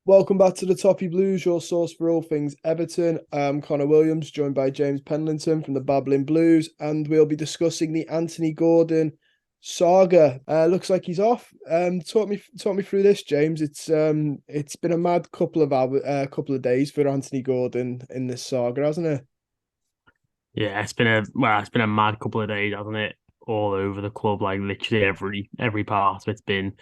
Welcome back to the Toppy Blues, your source for all things Everton. I'm Connor Williams, joined by James Pendleton from the Babbling Blues, and we'll be discussing the Anthony Gordon saga. Looks like he's off. Talk me through this, James. It's been a mad couple of days for Anthony Gordon in this saga, hasn't it? Yeah, it's been a mad couple of days, hasn't it? All over the club, like literally every part of it's been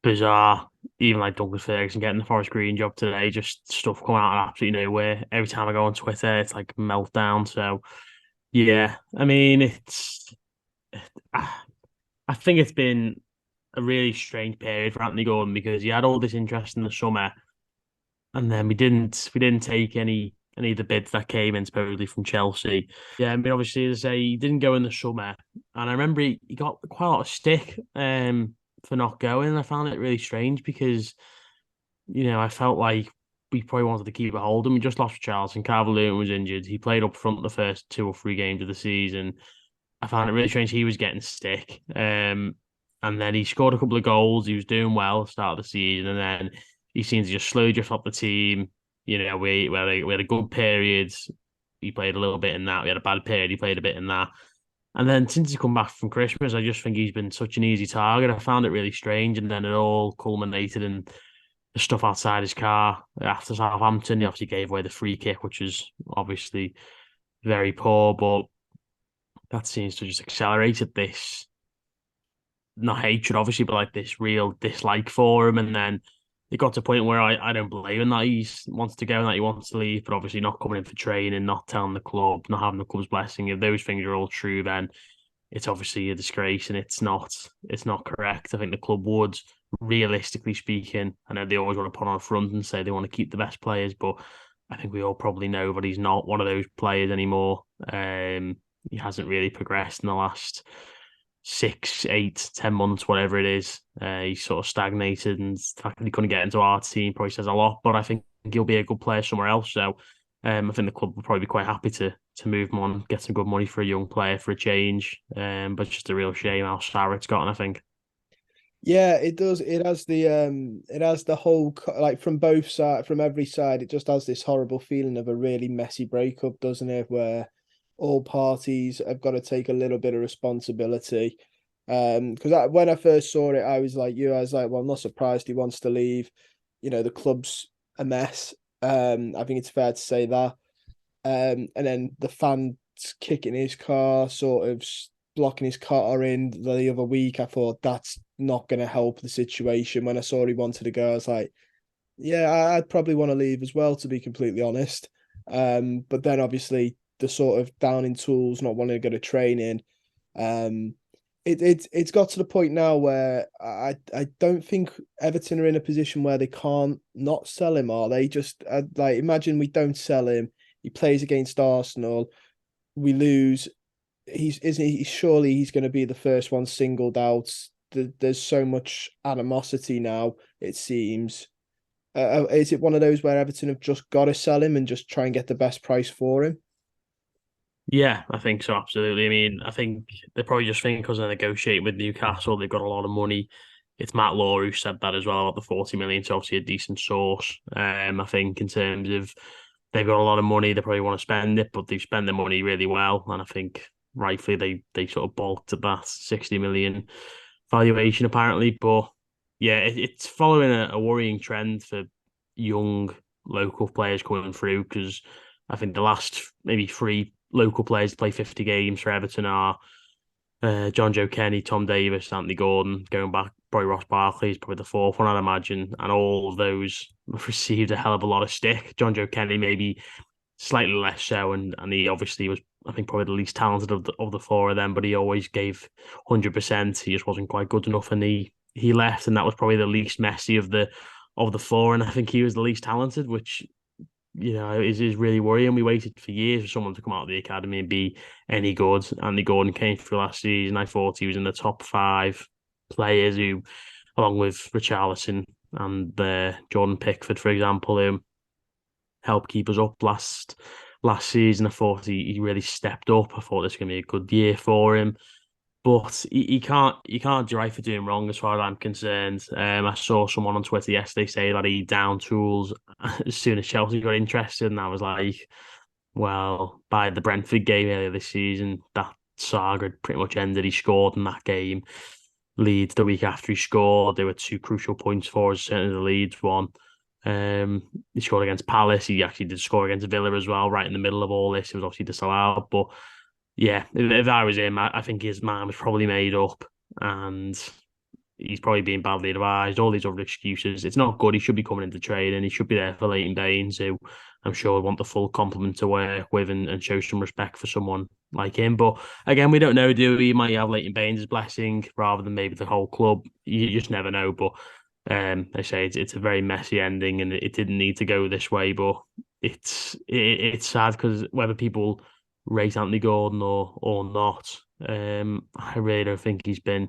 bizarre. Even like Douglas Ferguson getting the Forest Green job today, just stuff coming out of absolutely nowhere. Every time I go on Twitter, it's like a meltdown. So yeah, I mean, I think it's been a really strange period for Anthony Gordon because he had all this interest in the summer, and then we didn't take any of the bids that came in supposedly from Chelsea. Yeah, I mean obviously as I say he didn't go in the summer, and I remember he got quite a lot of stick for not going. I found it really strange because I felt like we probably wanted to keep a hold of him. We just lost Charlton. Calvert-Lewin was injured. He played up front the first two or three games of the season. I found it really strange he was getting stick. And then he scored a couple of goals. He was doing well at the start of the season, and then he seemed to just slowly drift off the team. We had a good period. He played a little bit in that. We had a bad period. He played a bit in that. And then since he's come back from Christmas, I just think he's been such an easy target. I found it really strange, and then it all culminated in the stuff outside his car after Southampton. He obviously gave away the free kick, which was obviously very poor, but that seems to just accelerated this not hatred, obviously, but like this real dislike for him. And then it got to a point where I don't believe him that he wants to go and that he wants to leave, but obviously not coming in for training, not telling the club, not having the club's blessing. If those things are all true, then it's obviously a disgrace and it's not correct. I think the club would, realistically speaking, I know they always want to put on a front and say they want to keep the best players, but I think we all probably know that he's not one of those players anymore. He hasn't really progressed in the last 6, 8, 10 months, whatever it is. He's sort of stagnated, and the fact that he couldn't get into our team probably says a lot. But I think he'll be a good player somewhere else. So I think the club will probably be quite happy to move him on, get some good money for a young player for a change. But it's just a real shame how sour it's gotten, I think. Yeah, it does. It has the whole like from both side, from every side. It just has this horrible feeling of a really messy breakup, doesn't it? Where all parties have got to take a little bit of responsibility. Because when I first saw it, I was like, well, I'm not surprised he wants to leave. The club's a mess. I think it's fair to say that. And then the fans kicking his car, sort of blocking his car in the other week. I thought that's not going to help the situation. When I saw he wanted to go, I was like, yeah, I'd probably want to leave as well, to be completely honest. But then obviously the sort of down in tools, not wanting to go to training. Um, it's got to the point now where I don't think Everton are in a position where they can't not sell him. Are they? Just like imagine we don't sell him. He plays against Arsenal. We lose. He's isn't he? Surely he's going to be the first one singled out. There's so much animosity now. It seems. Is it one of those where Everton have just got to sell him and just try and get the best price for him? Yeah, I think so, absolutely. I mean, I think they're probably just thinking because they're negotiating with Newcastle, they've got a lot of money. It's Matt Law who said that as well about the 40 million. It's obviously a decent source. I think in terms of they've got a lot of money, they probably want to spend it, but they've spent their money really well. And I think rightfully they sort of balked at that 60 million valuation apparently. But yeah, it's following a worrying trend for young local players coming through because I think the last maybe three local players to play 50 games for Everton are John Joe Kenny, Tom Davis, Anthony Gordon. Going back, probably Ross Barkley is probably the fourth one, I'd imagine. And all of those have received a hell of a lot of stick. John Joe Kenny maybe slightly less so, and he obviously was, I think, probably the least talented of the four of them, but he always gave 100%. He just wasn't quite good enough, and he left, and that was probably the least messy of the four, and I think he was the least talented, which is really worrying. We waited for years for someone to come out of the academy and be any good. Andy Gordon came through last season. I thought he was in the top five players who, along with Richarlison and Jordan Pickford, for example, who helped keep us up last season. I thought he really stepped up. I thought this was going to be a good year for him. But he can't do right for doing wrong as far as I'm concerned. I saw someone on Twitter yesterday say that he down tools as soon as Chelsea got interested, and I was like, well, by the Brentford game earlier this season, that saga had pretty much ended. He scored in that game. Leeds the week after he scored, there were two crucial points for us, certainly the Leeds one. Um, he scored against Palace. He actually did score against Villa as well, right in the middle of all this. It was obviously disallowed, but yeah, if I was him, I think his mind was probably made up, and he's probably being badly advised. All these other excuses. It's not good. He should be coming into training. He should be there for Leighton Baines, who I'm sure would want the full complement to work with and show some respect for someone like him. But again, we don't know, do we? He might have Leighton Baines' blessing rather than maybe the whole club. You just never know. But they say it's a very messy ending, and it didn't need to go this way. But it's sad because whether people rate Anthony Gordon or not, I really don't think he's been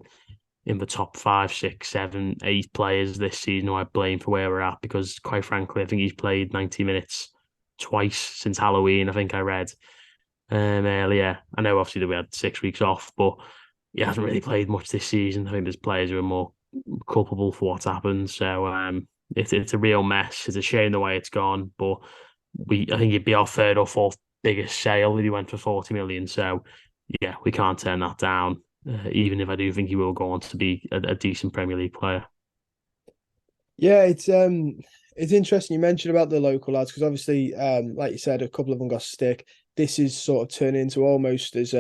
in the top 5, 6, 7, 8 players this season who I blame for where we're at, because quite frankly, I think he's played 90 minutes twice since Halloween. I think I read earlier. I know obviously that we had 6 weeks off, but he hasn't really played much this season. I think there's players who are more culpable for what's happened. So it's a real mess. It's a shame the way it's gone, but I think it'd be our third or fourth biggest sale if he went for 40 million. So yeah, we can't turn that down. Even if I do think he will go on to be a decent Premier League player. Yeah, it's interesting you mentioned about the local lads because obviously, like you said, a couple of them got stick. This is sort of turning into almost as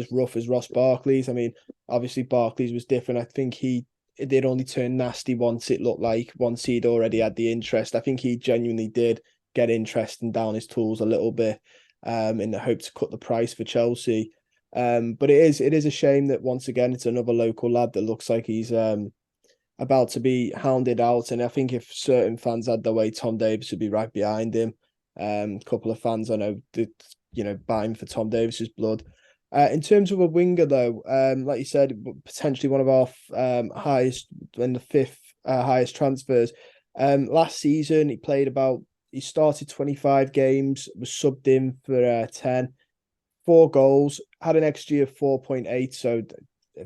rough as Ross Barkley's. I mean, obviously Barkley's was different. I think it did only turn nasty once it looked like once he'd already had the interest. I think he genuinely did get interest and down his tools a little bit, in the hope to cut the price for Chelsea. But it is a shame that once again it's another local lad that looks like he's about to be hounded out. And I think if certain fans had their way, Tom Davies would be right behind him. A couple of fans I know did, buying for Tom Davis's blood. In terms of a winger, though, like you said, potentially one of our highest and the fifth highest transfers. Last season, he started 25 games, was subbed in for 10, 4 goals, had an XG of 4.8, so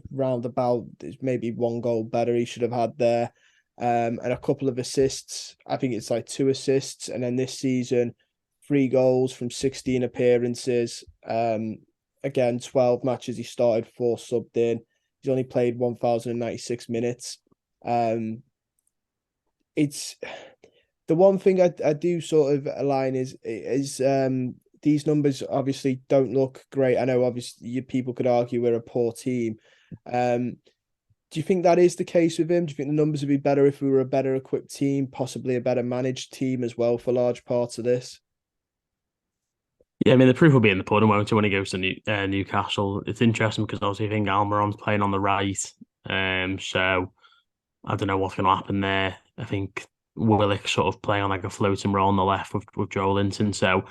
roundabout there's maybe 1 goal better he should have had there. And a couple of assists. I think it's like 2 assists, and then this season 3 goals from 16 appearances. Again, 12 matches he started, 4 subbed in. He's only played 1,096 minutes. It's the one thing I do sort of align is these numbers obviously don't look great. I know obviously people could argue we're a poor team. Do you think that is the case with him? Do you think the numbers would be better if we were a better equipped team, possibly a better managed team as well for large parts of this? Yeah, I mean the proof will be in the pudding, won't it, when he goes to Newcastle? It's interesting because obviously I think Almiron's playing on the right, so I don't know what's going to happen there. I think Willock sort of playing on like a floating role on the left with Joel Linton, so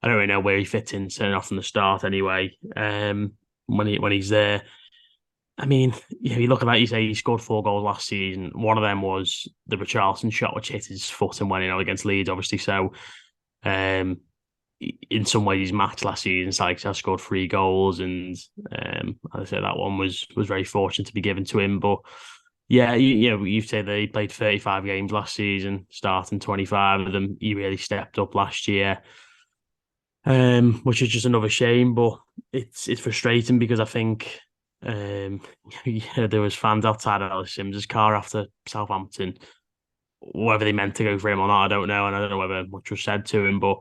I don't really know where he fits in, turning off from the start anyway. When he's there, I mean, yeah, you look at that, you say he scored 4 goals last season. One of them was the Richarlison shot, which hit his foot and went in against Leeds, obviously. So, um, in some ways, his match last season, Sykes has scored 3 goals, and as I say, that one was very fortunate to be given to him. But yeah, you say that he played 35 games last season, starting 25 of them. He really stepped up last year, which is just another shame. But it's frustrating because I think there was fans outside of Ellis Simms' car after Southampton. Whether they meant to go for him or not, I don't know, and I don't know whether much was said to him. But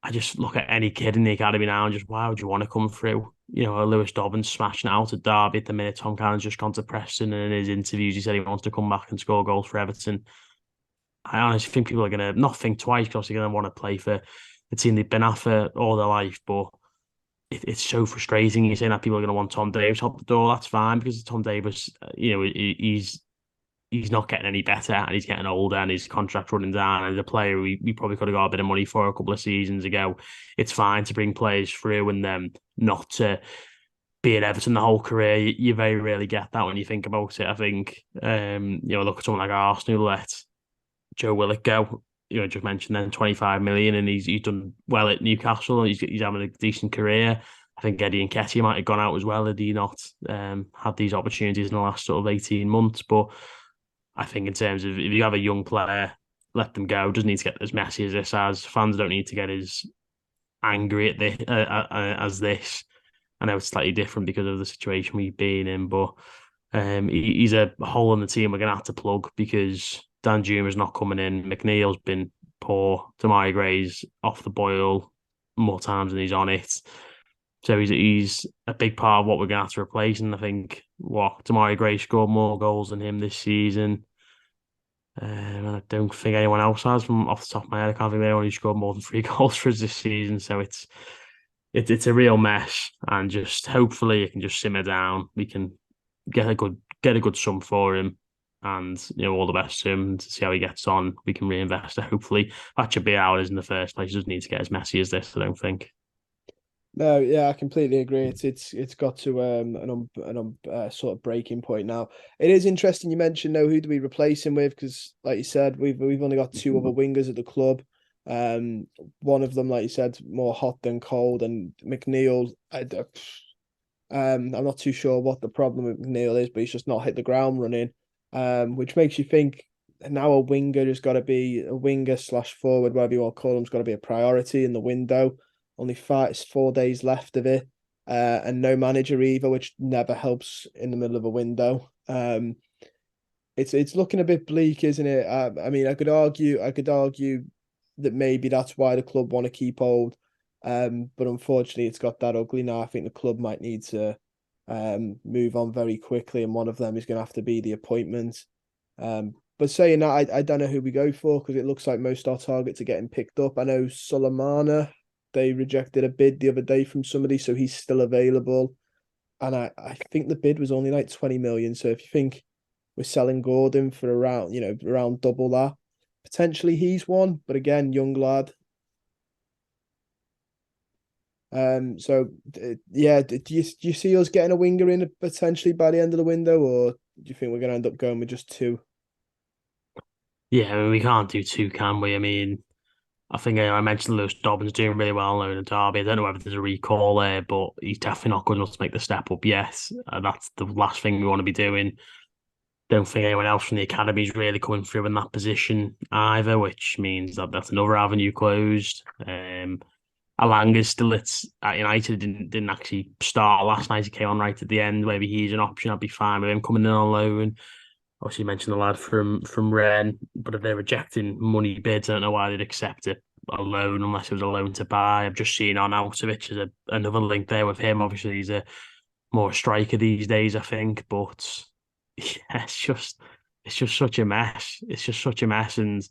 I just look at any kid in the academy now and just, why would you want to come through? Lewis Dobbins smashing it out at Derby at the minute. Tom Cannon's just gone to Preston, and in his interviews, he said he wants to come back and score goals for Everton. I honestly think people are going to not think twice because they're going to want to play for the team they've been at for all their life. But it's so frustrating. You're saying that people are going to want Tom Davies up the door. That's fine because Tom Davies, he's not getting any better and he's getting older and his contract running down. And the player we probably could have got a bit of money for a couple of seasons ago. It's fine to bring players through and then not to be at Everton the whole career. You very rarely get that when you think about it. I think, look at someone like Arsenal, let Joe Willock go. Just mentioned then 25 million, and he's done well at Newcastle. He's having a decent career. I think Eddie and Ketty might have gone out as well had he not had these opportunities in the last sort of 18 months. But I think in terms of if you have a young player, let them go. Doesn't need to get as messy as this as fans don't need to get as angry at this as this. I know it's slightly different because of the situation we've been in, but he's a hole in the team we're going to have to plug because Dan Juma's not coming in. McNeil's been poor. Tamari Gray's off the boil more times than he's on it. So he's a big part of what we're going to have to replace. And I think Tamari Gray scored more goals than him this season. I don't think anyone else has from off the top of my head. I can't think of anyone who scored more than 3 goals for us this season. So it's a real mess. And just hopefully it can just simmer down. We can get a good sum for him. And all the best to him to see how he gets on. We can reinvest it. Hopefully that should be ours in the first place. It doesn't need to get as messy as this, I don't think. No, yeah, I completely agree. It's got to sort of breaking point now. It is interesting you mentioned who do we replace him with because like you said we've only got two other wingers at the club. One of them like you said more hot than cold, and McNeil. I'm not too sure what the problem with McNeil is, but he's just not hit the ground running. Which makes you think now a winger has got to be a winger slash forward, whatever you want to call him, has got to be a priority in the window. Only 4 days left of it, and no manager either, which never helps in the middle of a window. It's looking a bit bleak, isn't it? I mean, I could argue that maybe that's why the club want to keep Old, but unfortunately, it's got that ugly now. I think the club might need to move on very quickly, and one of them is going to have to be the appointment. But saying that, I don't know who we go for because it looks like most of our targets are getting picked up. I know Sulemana, they rejected a bid the other day from somebody, so he's still available. And I think the bid was only like 20 million. So if you think we're selling Gordon for around double that, potentially he's one. But again, young lad. So yeah, do you see us getting a winger in potentially by the end of the window, or do you think we're going to end up going with just two? Yeah, I mean, we can't do two, can we? I mean, I think I mentioned Lewis Dobbins doing really well now in the derby. I don't know whether there's a recall there, but he's definitely not good enough to make the step up yet. And that's the last thing we want to be doing. Don't think anyone else from the academy is really coming through in that position either, which means that that's another avenue closed. Alanga's still at United didn't actually start last night. He came on right at the end. Maybe he's an option. I'd be fine with him coming in on loan. Obviously, you mentioned the lad from Rennes, but if they're rejecting money bids, I don't know why they'd accept it a loan unless it was a loan to buy. I've just seen Arnautovic as another link there with him. Obviously, he's a more striker these days, I think. But yeah, it's just such a mess. It's just such a mess, and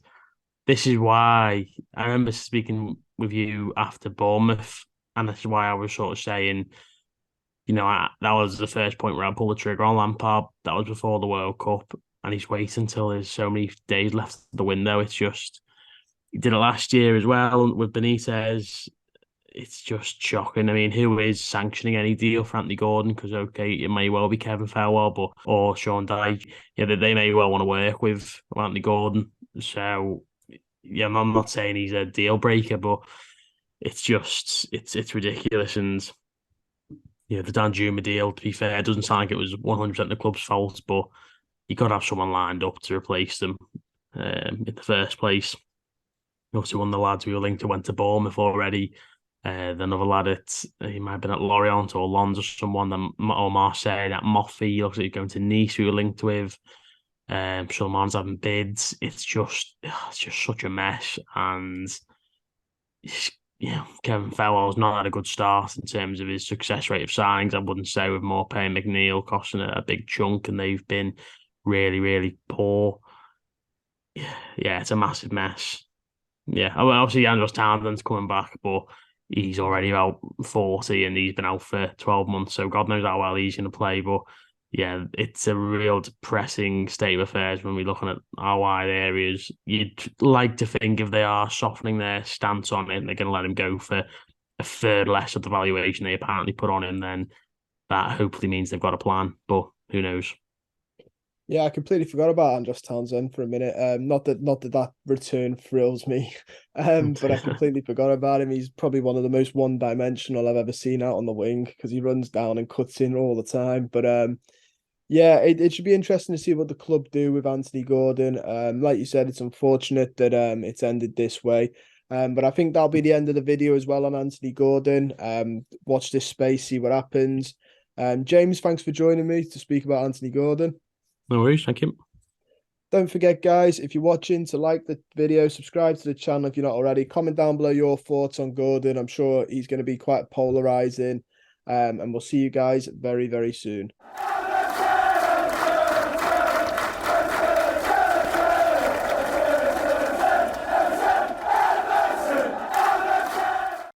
this is why I remember speaking with you after Bournemouth, and this is why I was sort of saying, that was the first point where I pulled the trigger on Lampard. That was before the World Cup, and he's waiting until there's so many days left of the window. It's just he did it last year as well with Benitez. It's just shocking. I mean, who is sanctioning any deal for Anthony Gordon? Because okay, it may well be Kevin Farwell, or Sean Dyche. Yeah, they may well want to work with Anthony Gordon. So yeah, I'm not saying he's a deal breaker, but it's ridiculous. And the Dan Juma deal, to be fair, it doesn't sound like it was 100% the club's fault, but you got to have someone lined up to replace them in the first place. Obviously, one of the lads we were linked to went to Bournemouth already. Another lad he might have been at Lorient or Lens or someone, or Marseille, that Moffy, looks like he's going to Nice, we were linked with. Sulman's having bids. It's just such a mess. And Kevin Farwell's not had a good start in terms of his success rate of signings. I wouldn't say with more paying McNeil costing a big chunk, and they've been really, really poor. Yeah, it's a massive mess. Yeah, well, obviously Andros Townsend's coming back, but he's already about 40 and he's been out for 12 months, so God knows how well he's going to play. But yeah, it's a real depressing state of affairs when we're looking at our wide areas. You'd like to think if they are softening their stance on it and they're going to let him go for a third less of the valuation they apparently put on him, then that hopefully means they've got a plan. But who knows? Yeah, I completely forgot about Andros Townsend for a minute. Not that return thrills me, but I completely forgot about him. He's probably one of the most one-dimensional I've ever seen out on the wing because he runs down and cuts in all the time. But yeah, it should be interesting to see what the club do with Anthony Gordon. Like you said, it's unfortunate that it's ended this way. But I think that'll be the end of the video as well on Anthony Gordon. Watch this space, see what happens. James, thanks for joining me to speak about Anthony Gordon. No worries, thank you. Don't forget, guys, if you're watching, to like the video, subscribe to the channel if you're not already. Comment down below your thoughts on Gordon. I'm sure he's going to be quite polarizing. And we'll see you guys very, very soon.